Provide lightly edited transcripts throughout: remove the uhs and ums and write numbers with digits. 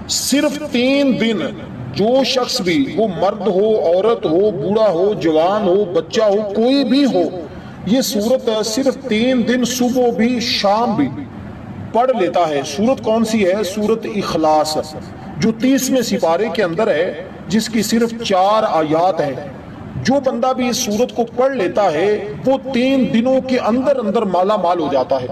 صرف 3 دن جو شخص بھی، وہ مرد ہو، عورت ہو، بوڑھا ہو، جوان ہو، بچہ ہو، کوئی بھی ہو، یہ سورت صرف 3 دن صبح بھی شام بھی پڑھ لیتا ہے۔ سورت کون سی ہے؟ سورت اخلاص، جو 30ویں سپارے کے اندر ہے، جس کی صرف 4 آیات ہیں۔ جو بندہ بھی اس سورت کو پڑھ لیتا ہے وہ 3 دنوں کے اندر اندر مالا مال ہو جاتا ہے۔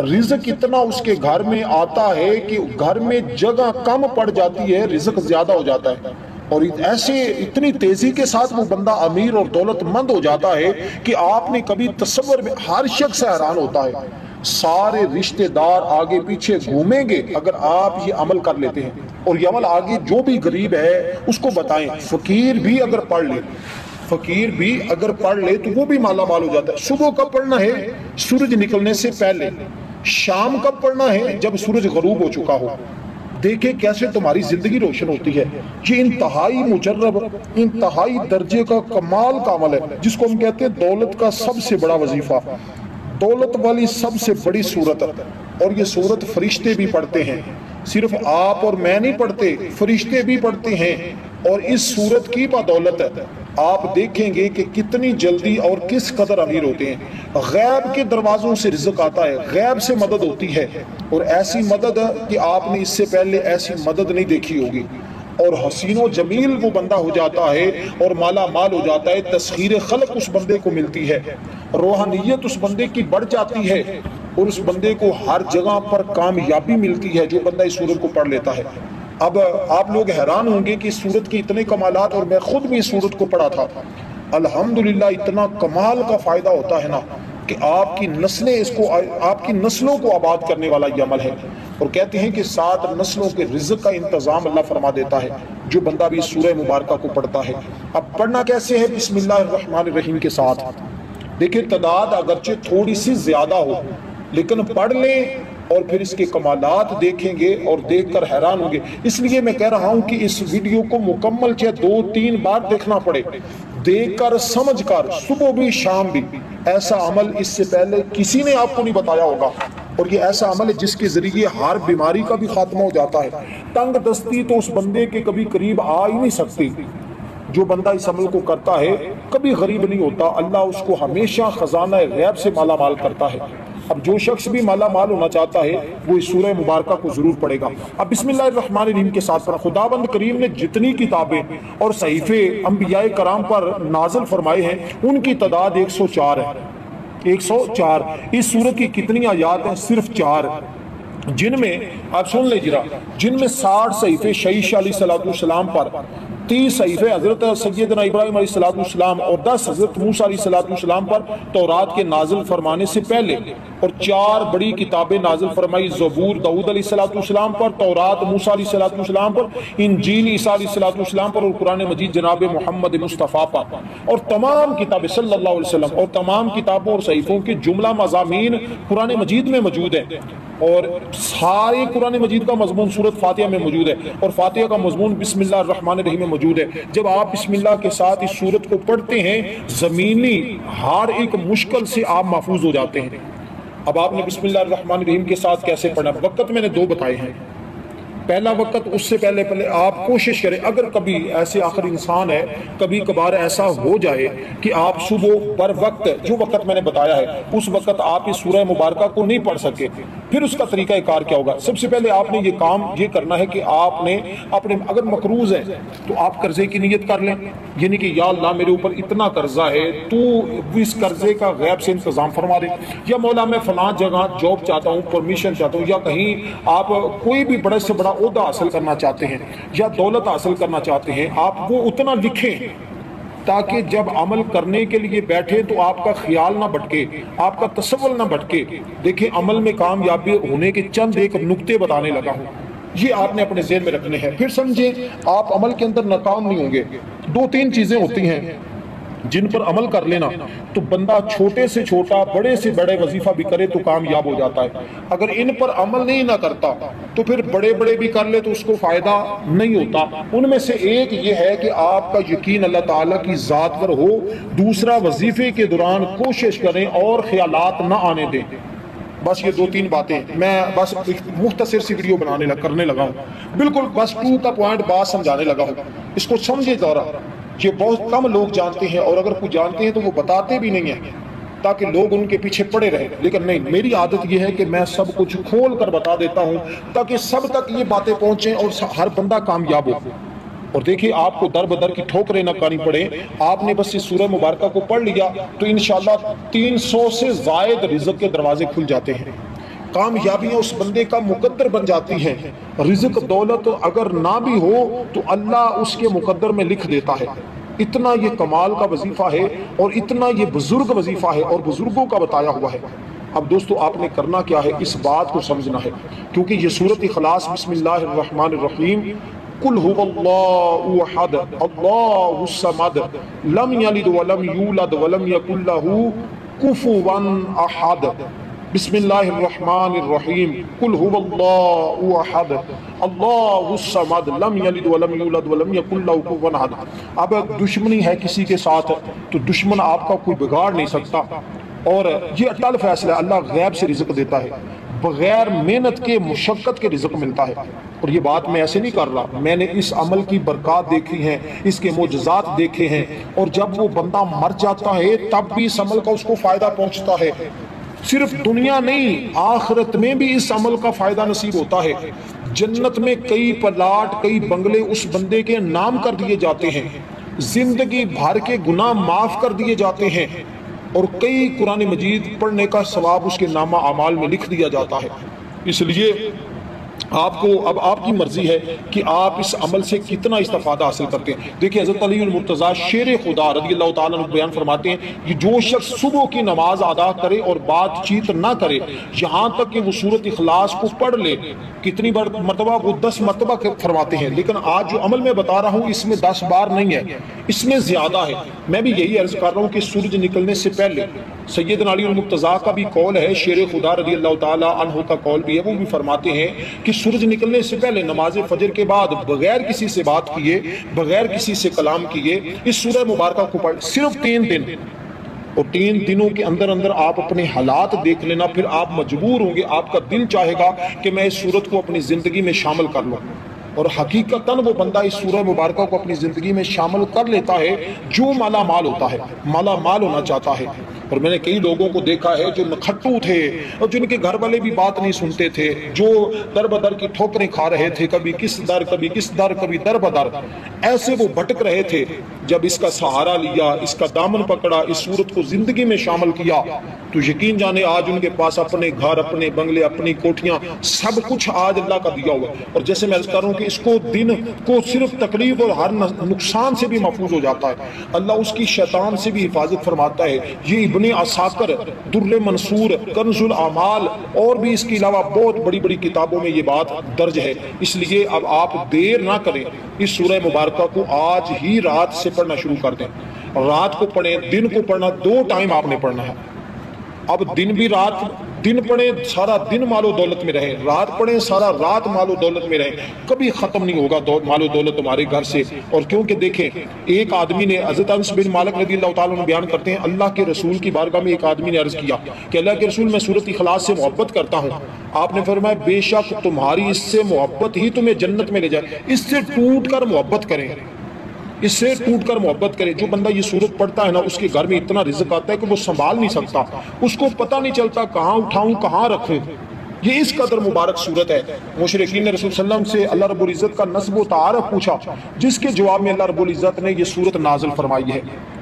رزق اتنا اس کے گھر میں آتا ہے کہ گھر میں جگہ کم پڑ جاتی ہے، رزق زیادہ ہو جاتا ہے، اور ایسے اتنی تیزی کے ساتھ وہ بندہ امیر اور دولت مند ہو جاتا ہے کہ آپ نے کبھی تصور میں، ہر شخص حیران ہوتا ہے۔ سارے رشتہ دار آگے پیچھے گھومیں گے اگر آپ یہ عمل کر لیتے ہیں، اور یہ عمل آگے جو بھی غریب ہے اس کو بتائیں۔ فقیر بھی اگر پڑھ لے، فقیر بھی اگر پڑھ لے تو وہ بھی مالا مال ہو جاتا ہے۔ صبح کب پڑھنا ہے؟ سورج نکلنے سے پہلے۔ شام کب پڑھنا ہے؟ جب سورج غروب ہو چکا ہو۔ دیکھیں کیسے تمہاری زندگی روشن ہوتی ہے۔ یہ انتہائی مجرب، انتہائی درجے کا کمال کا عمل ہے، جس کو ہم کہتے ہیں دولت کا سب سے بڑا وظیفہ، دولت والی سب سے بڑی صورت۔ اور یہ صورت فرشتے بھی پڑھتے ہیں، صرف آپ اور میں نہیں پڑھتے، فرشتے بھی پڑھتے ہیں۔ اور اس صورت کی بدولت آپ دیکھیں گے کہ کتنی جلدی اور کس قدر امیر ہوتے ہیں۔ غیب کے دروازوں سے رزق آتا ہے، غیب سے مدد ہوتی ہے، اور ایسی مدد کہ آپ نے اس سے پہلے ایسی مدد نہیں دیکھی ہوگی۔ اور حسین و جمیل وہ بندہ ہو جاتا ہے اور مالا مال ہو جاتا ہے، تسخیر خلق اس بندے کو ملتی ہے، روحانیت اس بندے کی بڑھ جاتی ہے، اور اس بندے کو ہر جگہ پر کامیابی ملتی ہے جو بندہ اس سورت کو پڑھ لیتا ہے۔ اب آپ لوگ حیران ہوں گے کہ اس سورت کے اتنے کمالات، اور میں خود بھی اس سورت کو پڑھا تھا۔ الحمدللہ اتنا کمال کا فائدہ ہوتا ہے نا کہ آپ کی نسلیں اس کو، آپ کی نسلوں کو آباد کرنے والا یہ عمل ہے۔ اور کہتے ہیں کہ 7 نسلوں کے رزق کا انتظام اللہ فرما دیتا ہے جو بندہ بھی سورہ مبارکہ کو پڑھتا ہے۔ اب پڑھنا کیسے ہے؟ بسم اللہ الرحمن الرحیم کے ساتھ۔ دیکھیں تعداد اگرچہ تھوڑی سی زیادہ ہو، لیکن پڑھ لیں اور پھر اس کے کمالات دیکھیں گے اور دیکھ کر حیران ہوں گے۔ اس لیے میں کہہ رہا ہوں کہ اس ویڈیو کو مکمل چاہے 2-3 بار دیکھنا پڑے، دیکھ کر سمجھ کر، صبح بھی شام بھی۔ ایسا عمل اس سے پہلے کسی نے آپ کو نہیں بتایا ہوگا، اور یہ ایسا عمل ہے جس کے ذریعے ہر بیماری کا بھی خاتمہ ہو جاتا ہے۔ تنگ دستی تو اس بندے کے کبھی قریب آ ہی نہیں سکتی۔ جو بندہ اس عمل کو کرتا ہے کبھی غریب نہیں ہوتا، اللہ اس کو ہمیشہ خزانہ غیب سے مالا مال کرتا ہے۔ اب جو شخص بھی مالا مال ہونا چاہتا ہے وہ اس سورہ مبارکہ کو ضرور پڑھے گا۔ اب بسم اللہ الرحمن الرحیم کے ساتھ پڑھا۔ خداوند کریم نے جتنی کتابیں اور صحیفے انبیاء کرام پر نازل فرمائے ہیں ان کی تعداد 104 ہے۔ 104۔ اس سورت کی کتنی آیات ہیں؟ صرف 4، جن میں آپ سن لیں جرا، جن میں 60 صحیفے شیش علیہ السلام پر، 30 صحیفے حضرت سیدنا ابراہیم علیہ السلام اور 10 حضرت موسیٰ علیہ السلام پر تورات کے نازل فرمانے سے پہلے، اور 4 بڑی کتابیں نازل فرمائی، زبور داؤد علیہ السلام پر، تورات موسیٰ علیہ السلام پر، انجیل عیسیٰ علیہ السلام پر، اور قرآن مجید جناب محمد مصطفیٰ پر۔ اور تمام کتابیں صلی اللہ علیہ وسلم، اور تمام کتابوں اور صحیفوں کے جملہ مضامین قرآن مجید میں موجود ہیں، اور سارے قرآن مجید کا مضمون سورۃ فاتحہ میں موجود ہے، اور فاتحہ کا مضمون بسم اللہ الرحمن الرحیم میں موجود ہے۔ جب آپ بسم اللہ کے ساتھ اس سورت کو پڑھتے ہیں زمینی ہر ایک مشکل سے آپ محفوظ ہو جاتے ہیں۔ اب آپ نے بسم اللہ الرحمن الرحیم کے ساتھ کیسے پڑھنا؟ وقت میں نے 2 بتائے ہیں۔ پہلا وقت، اس سے پہلے آپ کوشش کریں، اگر کبھی ایسے آخر انسان ہے کبھی کبھار ایسا ہو جائے کہ آپ صبح بر وقت جو وقت میں نے بتایا ہے اس وقت آپ اس سورہ مبارکہ کو نہیں پڑھ سکے، پھر اس کا طریقہ کار کیا ہوگا؟ سب سے پہلے آپ نے یہ کام یہ کرنا ہے کہ آپ نے اپنے، اگر مقروض ہے تو آپ قرضے کی نیت کر لیں، یعنی کہ یا اللہ میرے اوپر اتنا قرضہ ہے تو اس قرضے کا غیب سے انتظام فرما دے، یا مولا میں فلاں جگہ جاب چاہتا ہوں، پرمیشن چاہتا ہوں، یا کہیں آپ کوئی بھی بڑے سے بڑا عہدہ حاصل کرنا چاہتے ہیں یا دولت حاصل کرنا چاہتے ہیں، آپ وہ اتنا لکھیں تاکہ جب عمل کرنے کے لیے بیٹھے تو آپ کا خیال نہ بھٹکے، آپ کا تصور نہ بھٹکے۔ دیکھیں عمل میں کامیابی ہونے کے چند ایک نکتے بتانے لگا ہوں، یہ آپ نے اپنے ذہن میں رکھنے ہیں، پھر سمجھیں آپ عمل کے اندر ناکام نہیں ہوں گے۔ 2-3 چیزیں ہوتی ہیں جن پر عمل کر لینا تو بندہ چھوٹے سے چھوٹا بڑے سے بڑے وظیفہ بھی کرے تو کامیاب ہو جاتا ہے۔ اگر ان پر عمل نہیں نہ کرتا تو پھر بڑے بڑے بھی کر لے تو اس کو فائدہ نہیں ہوتا۔ ان میں سے ایک یہ ہے کہ آپ کا یقین اللہ تعالیٰ کی ذات پر ہو، دوسرا وظیفے کے دوران کوشش کریں اور خیالات نہ آنے دیں۔ بس یہ 2-3 باتیں میں بس مختصر سی ویڈیو کرنے لگا ہوں، بالکل بس ٹو دا پوائنٹ بات سمجھانے لگا ہوں، اس کو سمجھے ذرا۔ یہ بہت کم لوگ جانتے ہیں، اور اگر کوئی جانتے ہیں تو وہ بتاتے بھی نہیں ہیں تاکہ لوگ ان کے پیچھے پڑے رہیں، لیکن نہیں، میری عادت یہ ہے کہ میں سب کچھ کھول کر بتا دیتا ہوں تاکہ سب تک یہ باتیں پہنچیں اور ہر بندہ کامیاب ہو۔ اور دیکھیں آپ کو در بدر کی ٹھوکریں نہ کھانی پڑے، آپ نے بس اس سورہ مبارکہ کو پڑھ لیا تو انشاءاللہ 300 سے زائد رزق کے دروازے کھل جاتے ہیں، کامیابیاں اس بندے کا مقدر بن جاتی ہیں، رزق دولت اگر نہ بھی ہو تو اللہ اس کے مقدر میں لکھ دیتا ہے۔ اتنا یہ کمال کا وظیفہ ہے اور اتنا یہ بزرگ وظیفہ ہے اور بزرگوں کا بتایا ہوا ہے۔ اب دوستو آپ نے کرنا کیا ہے، اس بات کو سمجھنا ہے، کیونکہ یہ سورۃ اخلاص بسم اللہ الرحمن الرحیم قل هو اللہ احد اللہ الصمد لم یلد ولم یولد ولم یکن له کفوا احد، بسم اللہ الرحمن الرحیم قل هو اللہ احد اللہ الصمد لم یلد ولم یولد ولم یکن له کفوا احد۔ اب دشمنی ہے کسی کے ساتھ تو دشمن آپ کا کوئی بگاڑ نہیں سکتا، اور یہ اٹل فیصلہ ہے، اللہ غیب سے رزق دیتا ہے، بغیر محنت کے مشقت کے رزق ملتا ہے۔ اور یہ بات میں ایسے نہیں کر رہا، میں نے اس عمل کی برکات دیکھی ہیں، اس کے معجزات دیکھے ہیں، اور جب وہ بندہ مر جاتا ہے تب بھی اس عمل کا اس کو فائدہ پہنچتا ہے، صرف دنیا نہیں آخرت میں بھی اس عمل کا فائدہ نصیب ہوتا ہے۔ جنت میں کئی پلاٹ کئی بنگلے اس بندے کے نام کر دیے جاتے ہیں، زندگی بھر کے گناہ معاف کر دیے جاتے ہیں، اور کئی قرآن مجید پڑھنے کا ثواب اس کے نامہ اعمال میں لکھ دیا جاتا ہے۔ اس لیے آپ کو اب آپ کی مرضی ہے کہ آپ اس عمل سے کتنا استفادہ حاصل کرتے ہیں۔ دیکھیں حضرت علی المرتضیٰ شیر خدا رضی اللہ تعالیٰ عنہ بیان فرماتے ہیں کہ جو شخص صبح کی نماز ادا کرے اور بات چیت نہ کرے یہاں تک کہ وہ سورۃ اخلاص کو پڑھ لے، کتنی بار مرتبہ؟ وہ 10 مرتبہ فرماتے ہیں، لیکن آج جو عمل میں بتا رہا ہوں اس میں 10 بار نہیں ہے، اس میں زیادہ ہے۔ میں بھی یہی عرض کر رہا ہوں کہ سورج نکلنے سے پہلے سیدنا علی المرتضیٰ کا بھی قول ہے، شیر خدا رضی اللہ تعالیٰ عنہ کا قول بھی ہے، وہ بھی فرماتے ہیں کہ سورج نکلنے سے پہلے نماز فجر کے بعد بغیر کسی سے بات کیے، بغیر کسی سے کلام کیے اس سورہ مبارکہ کو پڑھ، صرف 3 دن، اور 3 دنوں کے اندر اندر آپ اپنے حالات دیکھ لینا، پھر آپ مجبور ہوں گے، آپ کا دل چاہے گا کہ میں اس سورت کو اپنی زندگی میں شامل کر لوں۔ اور حقیقتاً وہ بندہ اس سورہ مبارکہ کو اپنی زندگی میں شامل کر لیتا ہے جو مالا مال ہوتا ہے، مالا مال ہونا چاہتا ہے۔ اور میں نے کئی لوگوں کو دیکھا ہے جو نکھٹو تھے اور جن کے گھر والے بھی بات نہیں سنتے تھے، جو در بدر کی ٹھوکریں کھا رہے تھے، کبھی کس در کبھی کس در کبھی در بدر، ایسے وہ بھٹک رہے تھے، جب اس کا سہارا لیا، اس کا دامن پکڑا، اس سورت کو زندگی میں شامل کیا تو یقین جانے آج ان کے پاس اپنے گھر، اپنے بنگلے، اپنی کوٹھیاں، سب کچھ آج اللہ کا دیا ہوا۔ اور جیسے میں عرض کر رہا ہوں کہ اس کو دن کو صرف تکلیف اور ہر نقصان سے بھی محفوظ ہو جاتا ہے، اللہ اس کی شیطان سے بھی حفاظت فرماتا ہے۔ یہ ابن عساکر، در منصور، کنز الاعمال اور بھی اس کے علاوہ بہت بڑی بڑی کتابوں میں یہ بات درج ہے۔ اس لیے اب آپ دیر نہ کریں، اس سورہ مبارکہ کو آج ہی رات سے پڑھنا شروع کر دیں، رات کو پڑھیں، دن کو پڑھنا، 2 ٹائم آپ نے پڑھنا ہے۔ اب دن بھی رات دن پڑھیں، سارا دن مال و دولت میں رہیں، رات پڑھیں، سارا رات مال و دولت میں رہیں، کبھی ختم نہیں ہوگا مال و دولت تمہارے گھر سے۔ اور کیونکہ دیکھیں ایک آدمی نے، حضرت انس بن مالک رضی اللہ تعالیٰ عنہ بیان کرتے ہیں، اللہ کے رسول کی بارگاہ میں ایک آدمی نے عرض کیا کہ اللہ کے رسول میں سورۃ اخلاص سے محبت کرتا ہوں۔ آپ نے فرمایا بے شک تمہاری اس سے محبت ہی تمہیں جنت میں لے جائے، اس سے ٹوٹ کر محبت کریں، اس سے ٹوٹ کر محبت کرے۔ جو بندہ یہ سورت پڑھتا ہے نا اس کے گھر میں اتنا رزق آتا ہے کہ وہ سنبھال نہیں سکتا، اس کو پتہ نہیں چلتا کہاں اٹھاؤں کہاں رکھوں۔ یہ اس قدر مبارک صورت ہے۔ مشرکین نے رسول صلی اللہ علیہ وسلم سے اللہ رب العزت کا نسب و تعارف پوچھا، جس کے جواب میں اللہ رب العزت نے یہ صورت نازل فرمائی ہے۔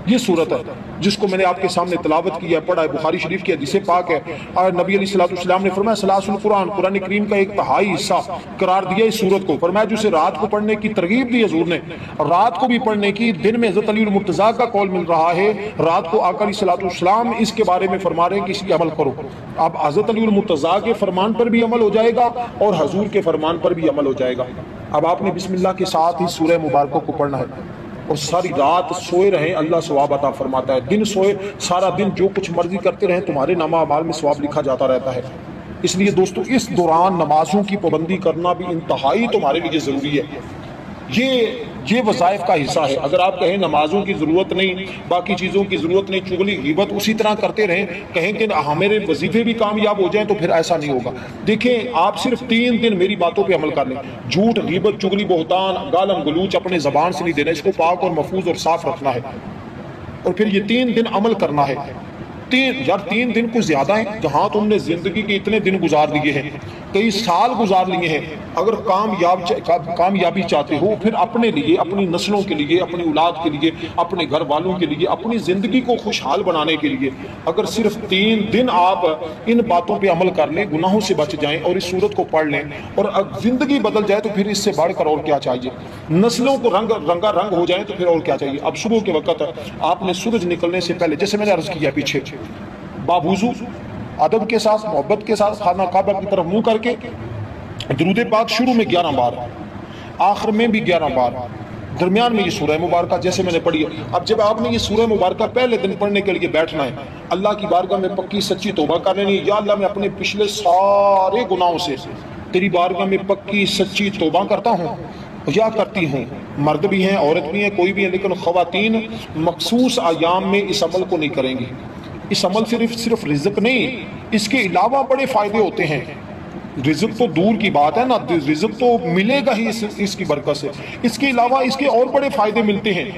یہ صورت ہے جس کو میں نے آپ کے سامنے تلاوت کیا ہے، پڑھا ہے، بخاری شریف کی حدیث پاک ہے، اور نبی علیہ السلام نے فرمایا ثلاث القرآن، قرآن کریم کا 1/3 حصہ قرار دیا اس صورت کو، فرمایا جو اسے رات کو پڑھنے کی ترغیب دی حضور نے، رات کو بھی پڑھنے کی۔ دن میں حضرت علی المرتضیٰ کا قول مل رہا ہے، رات کو آقا علیہ السلام اس کے بارے میں فرما رہے ہیں کہ اس کی عمل کرو۔ اب حضرت علی المرتضیٰ کے فرمان پر بھی عمل ہو جائے گا اور حضور کے فرمان پر بھی عمل ہو جائے گا۔ اب آپ نے بسم اللہ کے ساتھ ہی سورہ مبارکہ کو پڑھنا ہے، اور ساری رات سوئے رہیں، اللہ ثواب عطا فرماتا ہے۔ دن سوئے، سارا دن جو کچھ مرضی کرتے رہیں، تمہارے نامہ اعمال میں ثواب لکھا جاتا رہتا ہے۔ اس لیے دوستو اس دوران نمازوں کی پابندی کرنا بھی انتہائی تمہارے لیے ضروری ہے۔ یہ یہ وظائف کا حصہ ہے. اگر آپ کہیں نمازوں کی ضرورت نہیں، باقی چیزوں کی ضرورت نہیں، چغلی غیبت اسی طرح کرتے رہیں، کہیں کہ ہمارے وظیفے بھی کامیاب ہو جائیں، تو پھر ایسا نہیں ہوگا. دیکھیں آپ صرف 3 دن میری باتوں پہ عمل کر لیں. جھوٹ، غیبت، چغلی، بہتان، گالم گلوچ اپنے زبان سے نہیں دینا، اس کو پاک اور محفوظ اور صاف رکھنا ہے. اور پھر یہ 3 دن عمل کرنا ہے. 3 دن کچھ زیادہ ہیں. جہاں تم نے زندگی کے اتنے دن گزار لیے ہیں، کئی سال گزار لیے ہیں، اگر کامیابی چاہتے ہو، پھر اپنے لیے، اپنی نسلوں کے لیے، اپنی اولاد کے لیے، اپنے گھر والوں کے لیے، اپنی زندگی کو خوشحال بنانے کے لیے اگر صرف 3 دن آپ ان باتوں پہ عمل کر لیں، گناہوں سے بچ جائیں اور اس سورت کو پڑھ لیں اور زندگی بدل جائے، تو پھر اس سے بڑھ کر اور کیا چاہیے. نسلوں کو رنگا رنگ ہو جائیں تو پھر اور کیا چاہیے. اب صبح کے وقت آپ نے سورج نکلنے سے پہلے، جیسے میں نے عرض کیا پیچھے، باوضو ادب کے ساتھ، محبت کے ساتھ، خانہ کعبہ کی طرف منہ کر کے درود پاک شروع میں 11 بار، آخر میں بھی 11 بار، درمیان میں یہ سورہ مبارکہ جیسے میں نے پڑھی ہے. اب جب آپ نے یہ سورہ مبارکہ پہلے دن پڑھنے کے لیے بیٹھنا ہے، اللہ کی بارگاہ میں پکی سچی توبہ کر لینی ہے. یا اللہ میں اپنے پچھلے سارے گناہوں سے تیری بارگاہ میں پکی سچی توبہ کرتا ہوں یا کرتی ہوں. مرد بھی ہیں، عورت بھی ہیں، کوئی بھی ہے، لیکن خواتین مخصوص ایام میں اس عمل کو نہیں کریں گی. اس عمل صرف رزق نہیں، اس کے علاوہ بڑے فائدے ہوتے ہیں. رزق تو دور کی بات ہے نا، رزق تو ملے گا ہی اس کی برکت سے. اس کے علاوہ اس کے اور بڑے فائدے ملتے ہیں.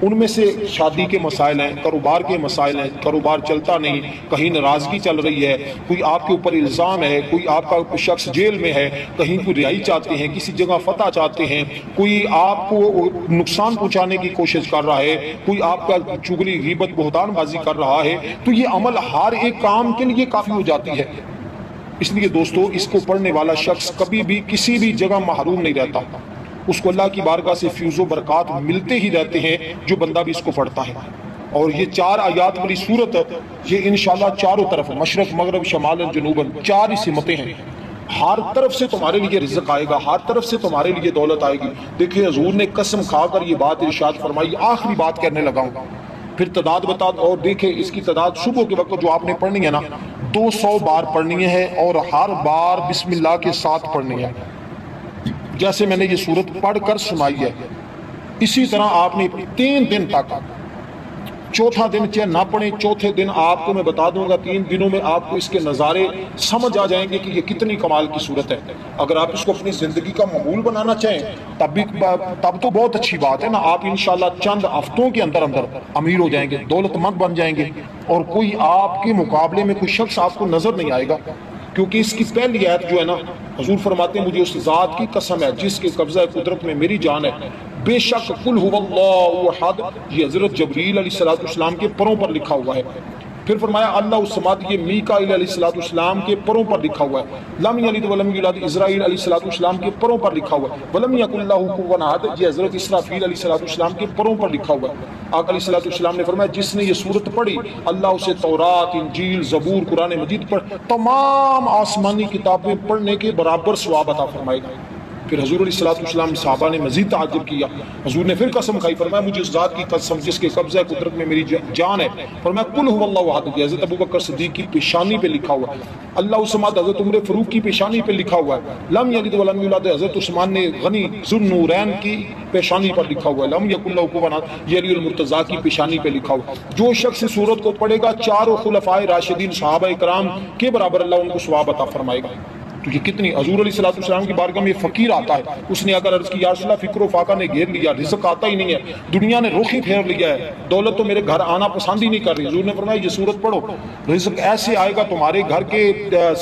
ان میں سے شادی کے مسائل ہیں، کاروبار کے مسائل ہیں، کاروبار چلتا نہیں، کہیں ناراضگی چل رہی ہے، کوئی آپ کے اوپر الزام ہے، کوئی آپ کا شخص جیل میں ہے، کہیں کوئی رہائی چاہتے ہیں، کسی جگہ فتح چاہتے ہیں، کوئی آپ کو نقصان پہنچانے کی کوشش کر رہا ہے، کوئی آپ کا چغلی غیبت بہتان بازی کر رہا ہے، تو یہ عمل ہر ایک کام کے لیے کافی ہو جاتی ہے. اس لیے دوستو اس کو پڑھنے والا شخص کبھی بھی کسی بھی جگہ محروم نہیں رہتا. اس کو اللہ کی بارگاہ سے فیض و برکات ملتے ہی رہتے ہیں جو بندہ بھی اس کو پڑھتا ہے. اور یہ 4 آیات والی سورت، یہ انشاءاللہ چاروں طرف، مشرق مغرب شمال جنوباً، 4 ہی سمتیں ہیں. ہر طرف سے تمہارے لیے رزق آئے گا، ہر طرف سے تمہارے لیے دولت آئے گی. دیکھیں حضور نے قسم کھا کر یہ بات ارشاد فرمائی. آخری بات کرنے لگا ہوں، پھر تعداد بتا. اور دیکھیں اس کی تعداد صبح کے وقت جو آپ نے پڑھنی ہے نا، 200 بار پڑھنی ہے اور ہر بار بسم اللہ کے ساتھ پڑھنی ہے. جیسے میں نے یہ سورت پڑھ کر سنائی ہے، اسی طرح آپ نے 3 دن تک. چوتھا دن چاہے نہ پڑھیں، چوتھے دن آپ کو میں بتا دوں گا، 3 دنوں میں آپ کو اس کے نظارے سمجھ آ جائیں گے کہ یہ کتنی کمال کی صورت ہے. اگر آپ اس کو اپنی زندگی کا معمول بنانا چاہیں تب تو بہت اچھی بات ہے نا. آپ انشاءاللہ چند ہفتوں کے اندر امیر ہو جائیں گے، دولت مند بن جائیں گے، اور کوئی آپ کے مقابلے میں کوئی شخص آپ کو نظر نہیں آئے گا. کیونکہ اس کی پہلی آیت جو ہے نا، حضور فرماتے ہیں مجھے اس ذات کی قسم ہے جس کے قبضہ قدرت میں میری جان ہے، بے شک قل هو اللہ احد، یہ حضرت جبریل علیہ السلام کے پروں پر لکھا ہوا ہے. پھر فرمایا اللہ الصمد، یہ میکائیل علیہ السلام کے پروں پر لکھا ہوا ہے. لم یلد ولم یولد، اسرائیل علیہ السلام کے پروں پر لکھا ہوا ہے. ولم یکن لہ کفوا احد، یہ حضرت اسرافیل علیہ السلام کے پروں پر لکھا ہوا ہے. آقا علیہ السلام نے فرمایا جس نے یہ سورت پڑھی، اللہ اسے تورات، انجیل، زبور، قرآن مجید پر تمام آسمانی کتابیں پڑھنے کے برابر ثواب عطا فرمائے گا. پھر حضور علیہ السلام صحابہ نے مزید تعجب کیا. حضور نے پھر قسم کھائی، فرمایا مجھے اس ذات کی قسم جس کے قبضہ قدرت میں میری جان ہے. فرمایا قل هو اللہ احد، حضرت ابوبکر صدیق کی پیشانی پہ لکھا ہوا ہے. اللہ الصمد، حضرت عمر فاروق کی پیشانی پہ لکھا ہوا ہے. لم یلد ولم یولد، حضرت عثمان نے غنی ذو النورین کی پیشانی پر لکھا ہوا ہے. لم یکن لہ کفوا احد، یہ علی المرتضیٰ کی پیشانی پہ لکھا ہوا ہے. جو شخص سورت کو پڑھے گا، 4 خلفائے راشدین صحابہ کرام کے برابر اللہ ان کو ثواب عطا فرمائے گا. تو یہ کتنی، حضور علیہ السلام کی بارگاہ میں فقیر آتا ہے، اس نے اگر عرض کی یا رسول اللہ فکر و فاقہ نے گھیر لیا، رزق آتا ہی نہیں ہے، دنیا نے رخ ہی پھیر لیا ہے، دولت تو میرے گھر آنا پسند ہی نہیں کر رہی. حضور نے فرمایا یہ سورت پڑھو، رزق ایسے آئے گا تمہارے گھر کے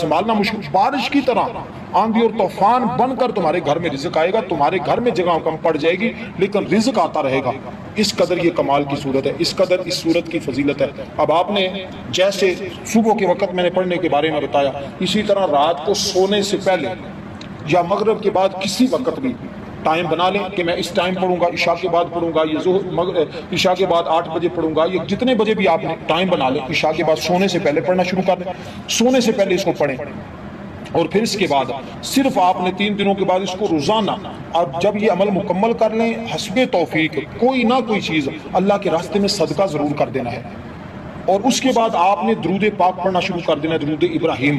سنبھالنا مشکل، بارش کی طرح آندھی اور طوفان بن کر تمہارے گھر میں رزق آئے گا. تمہارے گھر میں جگہ کم پڑ جائے گی لیکن رزق آتا رہے گا. اس قدر یہ کمال کی صورت ہے، اس قدر اس صورت کی فضیلت ہے. اب آپ نے جیسے صبح کے وقت میں نے پڑھنے کے بارے میں بتایا، اسی طرح رات کو سونے سے پہلے یا مغرب کے بعد کسی وقت بھی ٹائم بنا لیں کہ میں اس ٹائم پڑھوں گا، عشاء کے بعد پڑھوں گا، یہ عشاء کے بعد 8 بجے پڑھوں گا، یہ جتنے بجے بھی آپ نے ٹائم بنا لیں، عشاء کے بعد سونے سے پہلے پڑھنا شروع کر دیں. سونے سے پہلے اس کو پڑھیں. اور پھر اس کے بعد صرف آپ نے 3 دنوں کے بعد اس کو روزانہ، اب جب یہ عمل مکمل کر لیں، حسب توفیق کوئی نہ کوئی چیز اللہ کے راستے میں صدقہ ضرور کر دینا ہے. اور اس کے بعد آپ نے درود پاک پڑھنا شروع کر دینا، درود ابراہیم.